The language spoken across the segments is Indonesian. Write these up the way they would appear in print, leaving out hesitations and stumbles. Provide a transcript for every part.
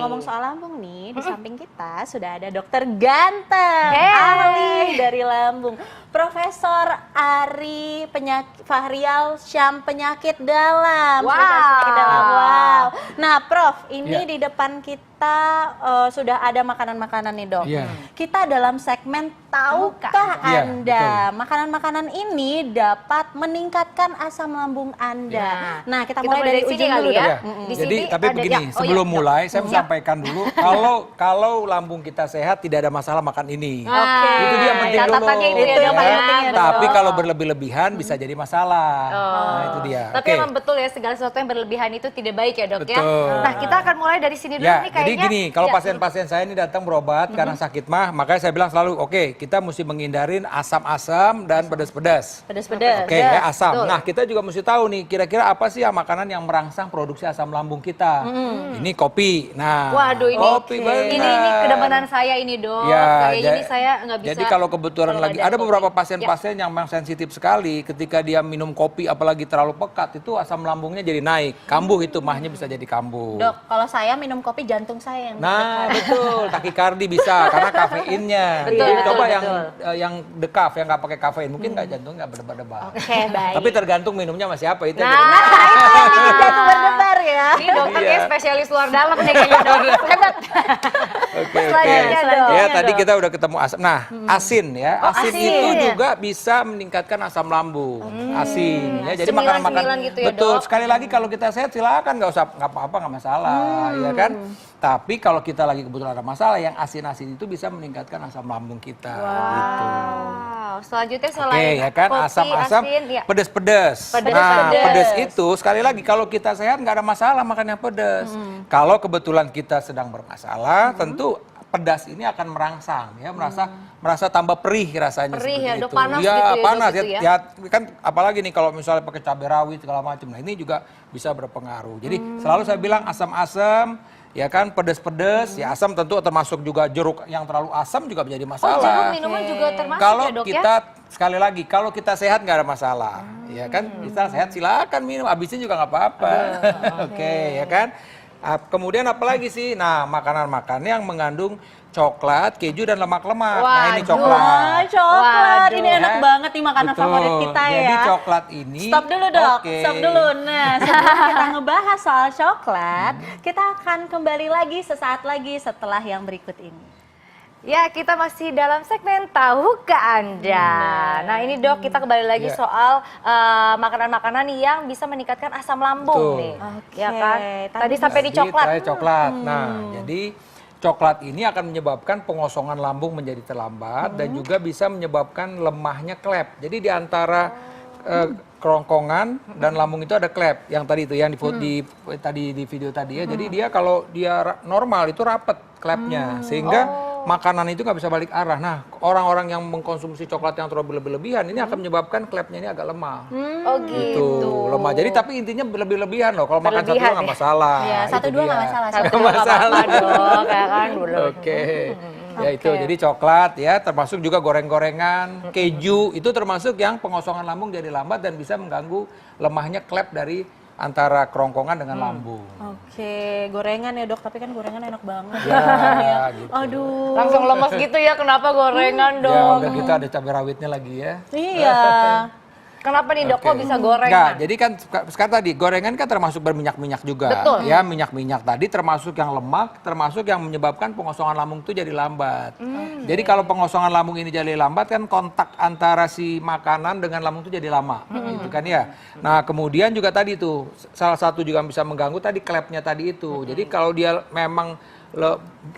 ngomong-ngomong soal lambung nih, di samping kita sudah ada dokter ganteng, ahli dari lambung, Profesor Ari Fahrial Syam penyakit dalam. Penyakit dalam. Wow. Nah, Prof, ini di depan kita sudah ada makanan-makanan nih, Dok. Kita dalam segmen tahukah Anda makanan-makanan ini dapat meningkatkan asam lambung Anda. Nah, kita mulai dari ujung dulu ya. Jadi tapi begini, sebelum mulai saya mau sampaikan dulu kalau lambung kita sehat tidak ada masalah makan ini. Itu dia yang penting dulu. Tapi kalau berlebih-lebihan bisa jadi masalah. Nah, itu dia. Tapi emang betul ya, segala sesuatu yang berlebihan itu tidak baik ya, Dok ya. Nah, kita akan mulai dari sini dulu nih kayaknya. Jadi gini, kalau pasien-pasien saya ini datang berobat karena sakit mah, makanya saya bilang selalu kita mesti menghindarin asam-asam dan pedas-pedas. Pedas-pedas. Ya, asam. Nah, kita juga mesti tahu nih kira-kira apa sih makanan yang merangsang produksi asam lambung kita. Ini kopi. Nah, waduh, kopi ini kedapatan saya ini, Dok. Kayaknya ini saya nggak bisa. Jadi kalau kebetulan lagi ada beberapa pasien-pasien yang memang sensitif sekali ketika dia minum kopi apalagi terlalu pekat itu asam lambungnya jadi naik. Kambuh itu mahnya bisa jadi kambuh. Dok, kalau saya minum kopi jantung saya yang betul, takikardi bisa karena kafeinnya. Coba yang dekaf yang nggak pakai kafein mungkin nggak jantung nggak berdebar-debar. Oke, baik. Tapi tergantung minumnya masih apa itu. Itu yang bikin jantung berdebar ya. Ini dokter kayak spesialis luar dalam nih kayaknya, Dok. Hebat. Oke. Selanjutnya, Ya tadi kita udah ketemu asam. Nah, asin ya. Asin itu juga bisa meningkatkan asam lambung. Asin ya. Jadi makanan-makanan gitu ya, betul. Dok. Sekali lagi kalau kita sehat silakan nggak apa-apa nggak masalah, ya kan. Tapi kalau kita lagi kebetulan ada masalah, yang asin-asin itu bisa meningkatkan asam lambung kita. Gitu. Selanjutnya selain ya kan, kopi, asam-asam, asin, pedas-pedas. Nah, pedas itu sekali lagi kalau kita sehat nggak ada masalah makan yang pedas. Kalau kebetulan kita sedang bermasalah, tentu pedas ini akan merangsang ya, merasa tambah perih rasanya perih seperti ya, itu. panas Ya, gitu ya, panas Dok, gitu ya. Kan apalagi nih kalau misalnya pakai cabai rawit segala macam. Nah, ini juga bisa berpengaruh. Jadi selalu saya bilang asam-asam ya kan, pedas-pedas, ya asam tentu termasuk juga jeruk yang terlalu asam juga menjadi masalah. Jeruk minuman juga termasuk Kalau ya, Dok kita sekali lagi kalau kita sehat nggak ada masalah, ya kan kita sehat silakan minum, abisin juga nggak apa-apa. Oke, ya kan. Kemudian apalagi sih? Nah, makanan-makanan yang mengandung coklat, keju dan lemak-lemak. Nah, ini coklat. Coklat. Ini enak banget nih makanan favorit kita ya. Jadi coklat ini. Stop dulu, Dok. Stop dulu. Nah, sebelum kita ngebahas soal coklat, kita akan kembali lagi sesaat lagi setelah yang berikut ini. Ya, kita masih dalam segmen Tahukah Anda. Nah, ini Dok, kita kembali lagi soal makanan-makanan yang bisa meningkatkan asam lambung nih. Ya kan? Tadi sampai di coklat. Coklat. Nah, jadi coklat ini akan menyebabkan pengosongan lambung menjadi terlambat dan juga bisa menyebabkan lemahnya klep. Jadi di antara kerongkongan dan lambung itu ada klep yang tadi itu yang tadi di video tadi ya. Jadi dia kalau dia normal itu rapet klepnya sehingga makanan itu nggak bisa balik arah. Nah, orang-orang yang mengkonsumsi coklat yang terlalu berlebihan ini akan menyebabkan klepnya ini agak lemah. Oh gitu. Lemah. Jadi tapi intinya berlebihan loh. Kalau makan satu dua nggak masalah. Ya, satu dua nggak masalah. Satu dua nggak apa-apa, Dok. Ya kan? Oke. Ya itu, jadi coklat ya, termasuk juga goreng-gorengan, keju, itu termasuk yang pengosongan lambung jadi lambat dan bisa mengganggu lemahnya klep dari antara kerongkongan dengan lambung. Oke, gorengan ya, Dok, tapi kan gorengan enak banget. Ya, gitu. Aduh. Langsung lemes gitu ya, kenapa gorengan, Ya, Dok? udah kita ada cabai rawitnya lagi ya. Iya. Kenapa nih, Dok, kok bisa gorengan? Enggak, jadi kan sekarang tadi gorengan kan termasuk berminyak-minyak juga. Betul. Ya, minyak-minyak tadi termasuk yang lemak, termasuk yang menyebabkan pengosongan lambung itu jadi lambat. Jadi kalau pengosongan lambung ini jadi lambat kan kontak antara si makanan dengan lambung itu jadi lama, gitu kan ya. Nah, kemudian juga tadi tuh salah satu juga yang bisa mengganggu tadi klepnya tadi itu. Jadi kalau dia memang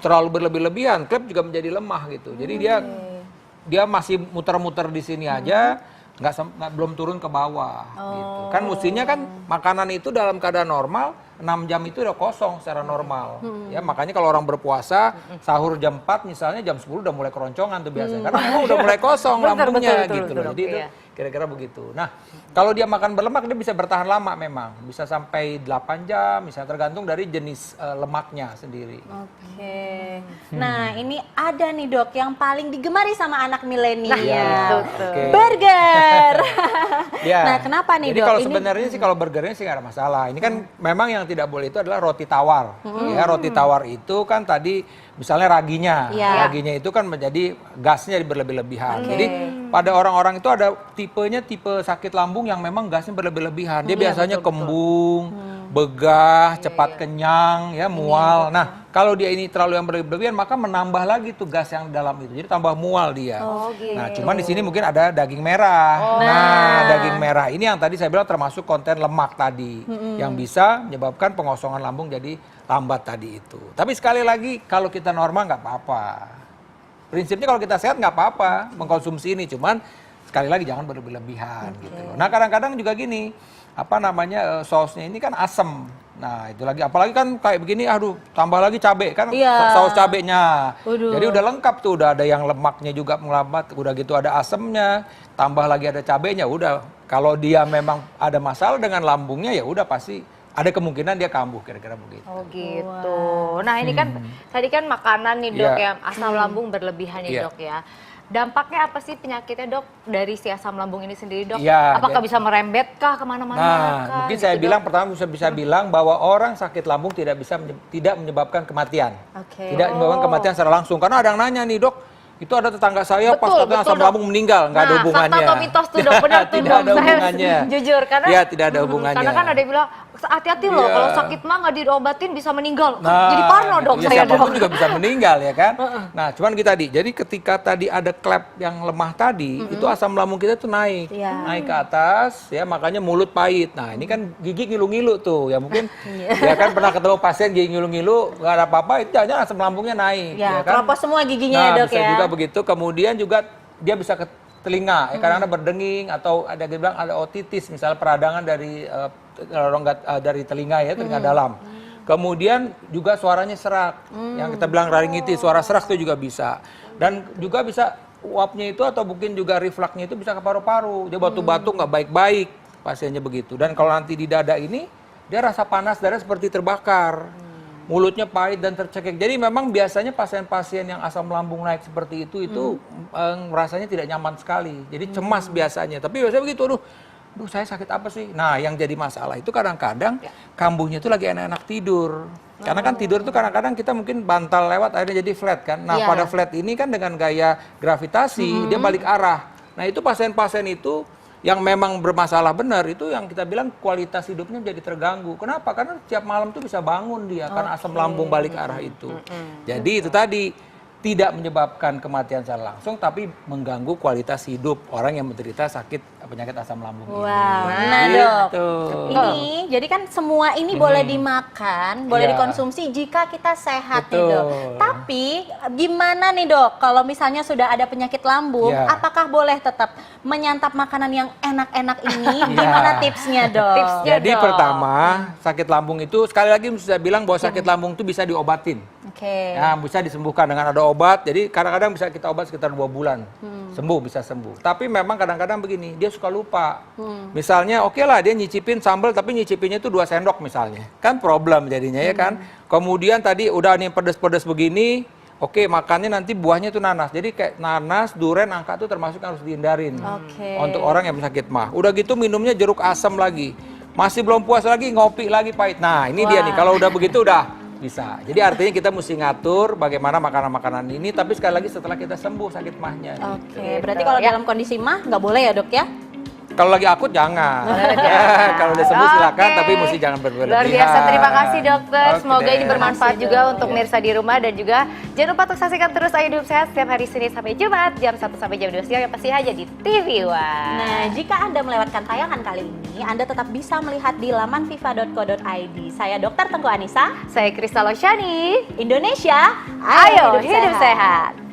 terlalu berlebih-lebihan, klep juga menjadi lemah gitu. Jadi dia masih muter-muter di sini aja. Belum turun ke bawah gitu. Kan mestinya kan makanan itu dalam keadaan normal 6 jam itu udah kosong secara normal. Ya makanya kalau orang berpuasa sahur jam 4 misalnya jam 10 udah mulai keroncongan tuh biasanya. Karena memang udah mulai kosong lambungnya gitu loh. Jadi itu Kira-kira begitu. Nah, kalau dia makan berlemak dia bisa bertahan lama memang. Bisa sampai 8 jam, misalnya tergantung dari jenis lemaknya sendiri. Oke. Nah, ini ada nih Dok yang paling digemari sama anak milenial. Nah, Oke. Burger. Ya. Nah, kenapa nih Jadi Dok? kalau Ini- sebenarnya sih kalau burgernya sih nggak ada masalah. Ini kan memang yang tidak boleh itu adalah roti tawar. Ya, roti tawar itu kan tadi misalnya raginya. Iya. Raginya itu kan menjadi gasnya berlebih-lebihan. Jadi pada orang-orang itu ada tipenya tipe sakit lambung yang memang gasnya berlebih-lebihan. Dia biasanya kembung, begah, cepat kenyang, ya mual. Nah, kalau dia ini terlalu yang berlebihan maka menambah lagi tuh gas yang dalam itu. Jadi tambah mual dia. Oh, gitu. Nah, cuman di sini mungkin ada daging merah. Nah, daging merah ini yang tadi saya bilang termasuk konten lemak tadi yang bisa menyebabkan pengosongan lambung jadi lambat tadi itu. Tapi sekali lagi kalau kita normal nggak apa-apa. Prinsipnya kalau kita sehat nggak apa-apa mengkonsumsi ini, cuman sekali lagi jangan berlebihan gitu. Nah, kadang-kadang juga gini, apa namanya sausnya ini kan asem. Nah, itu lagi apalagi kan kayak begini, aduh tambah lagi cabai kan Iya. saus cabenya. Waduh. Jadi udah lengkap tuh, udah ada yang lemaknya juga melambat, udah gitu ada asemnya, tambah lagi ada cabenya, udah. Kalau dia memang ada masalah dengan lambungnya ya udah pasti ada kemungkinan dia kambuh kira-kira begitu. Oh gitu. Nah ini kan tadi kan makanan nih Dok Iya. yang asam lambung berlebihan nih Iya. Dok ya. Dampaknya apa sih penyakitnya Dok dari si asam lambung ini sendiri Dok? Iya, Apakah jadi- bisa merembet kah kemana-mana Nah, kah? mungkin gitu, saya Dok? bilang pertama bisa bilang bahwa orang sakit lambung tidak menyebabkan kematian. Oke. Tidak menyebabkan kematian secara langsung. Karena ada yang nanya nih, Dok, itu ada tetangga saya pas Betul, katanya betul, asam Dok. lambung meninggal, nggak ada Nah, hubungannya. fakta atau mitos tuh Dok, benar tuh Tidak Dok. ada Saya hubungannya. jujur karena Iya, tidak ada hubungannya. Karena kan ada yang bilang hati-hati loh Iya. kalau sakit mah nggak diobatin bisa meninggal. Nah, Jadi parno gitu. dong Ya, saya siapapun Dok. juga bisa meninggal ya kan. Nah, cuman kita tadi, jadi ketika tadi ada klep yang lemah tadi, itu asam lambung kita tuh naik, Iya. naik ke atas, ya makanya mulut pahit. Nah, ini kan gigi ngilu-ngilu tuh, ya mungkin ya kan pernah ketemu pasien gigi ngilu-ngilu, nggak ada apa-apa, itu jangan asam lambungnya naik, Ya, kan. keropos semua giginya Nah, ya Dok bisa ya. juga begitu. Kemudian juga dia bisa ke telinga, ya, karena berdenging atau ada yang bilang ada otitis, misalnya peradangan dari rongga dari telinga ya, telinga dalam. Kemudian juga suaranya serak, yang kita bilang laringitis, suara serak itu juga bisa. Dan juga bisa uapnya itu atau mungkin juga refluksnya itu bisa ke paru-paru. Dia batuk-batuk nggak baik-baik pasiennya begitu. Dan kalau nanti di dada ini dia rasa panas, darah seperti terbakar. Mulutnya pahit dan tercekik. Jadi memang biasanya pasien-pasien yang asam lambung naik seperti itu rasanya tidak nyaman sekali. Jadi cemas biasanya. Tapi biasanya begitu, aduh saya sakit apa sih? Nah, yang jadi masalah itu kadang-kadang kambuhnya itu lagi enak-enak tidur. Karena kan tidur itu kadang-kadang kita mungkin bantal lewat akhirnya jadi flat kan. Nah, Iya. pada flat ini kan dengan gaya gravitasi dia balik arah. Nah, itu pasien-pasien itu yang memang bermasalah benar itu yang kita bilang kualitas hidupnya jadi terganggu. Kenapa? Karena tiap malam tuh bisa bangun dia karena asam lambung balik arah itu. Jadi itu tadi tidak menyebabkan kematian secara langsung tapi mengganggu kualitas hidup orang yang menderita sakit penyakit asam lambung ini. Wow, nah Gitu. Dok, ini jadi kan semua ini boleh dimakan, boleh Iya. dikonsumsi jika kita sehat nih Betul. Dok. Tapi gimana nih Dok, kalau misalnya sudah ada penyakit lambung, Iya. apakah boleh tetap menyantap makanan yang enak-enak ini? Gimana tipsnya Dok? Tipsnya Jadi dong. pertama sakit lambung itu sekali lagi saya bilang bahwa sakit lambung itu bisa diobatin. Oke. Ya, bisa disembuhkan dengan ada obat. Jadi kadang-kadang bisa kita obat sekitar 2 bulan. Sembuh, bisa sembuh. Tapi memang kadang-kadang begini, dia suka lupa. Misalnya oke lah dia nyicipin sambal tapi nyicipinnya itu 2 sendok misalnya. Kan problem jadinya ya kan. Kemudian tadi udah nih pedes-pedes begini, oke makannya nanti buahnya itu nanas. Jadi kayak nanas, duren, nangka itu termasuk yang harus dihindarin. Oke. Untuk orang yang sakit mah. Udah gitu minumnya jeruk asam lagi. Masih belum puas lagi ngopi lagi pahit. Nah, ini dia nih kalau udah begitu udah bisa. Jadi artinya kita mesti ngatur bagaimana makanan-makanan ini, tapi sekali lagi setelah kita sembuh sakit mahnya. Oke, berarti kalau dalam kondisi mah nggak boleh ya Dok ya? Kalau lagi akut jangan. Ya, kalau udah sembuh silakan, Oke. tapi mesti jangan berlebihan. Luar biasa, terima kasih dokter. Oke Semoga deh. ini bermanfaat Terima kasih, juga Dok. untuk mirsa di rumah dan juga jangan lupa untuk saksikan terus Ayo Hidup Sehat setiap hari Senin sampai Jumat jam 1 sampai jam 2 siang yang pasti hanya di TV One. Nah, jika Anda melewatkan tayangan kali ini, Anda tetap bisa melihat di laman viva.co.id. Saya Dr. Tengku Anissa, Saya Kristal Oshani. Indonesia, Ayo Hidup Sehat.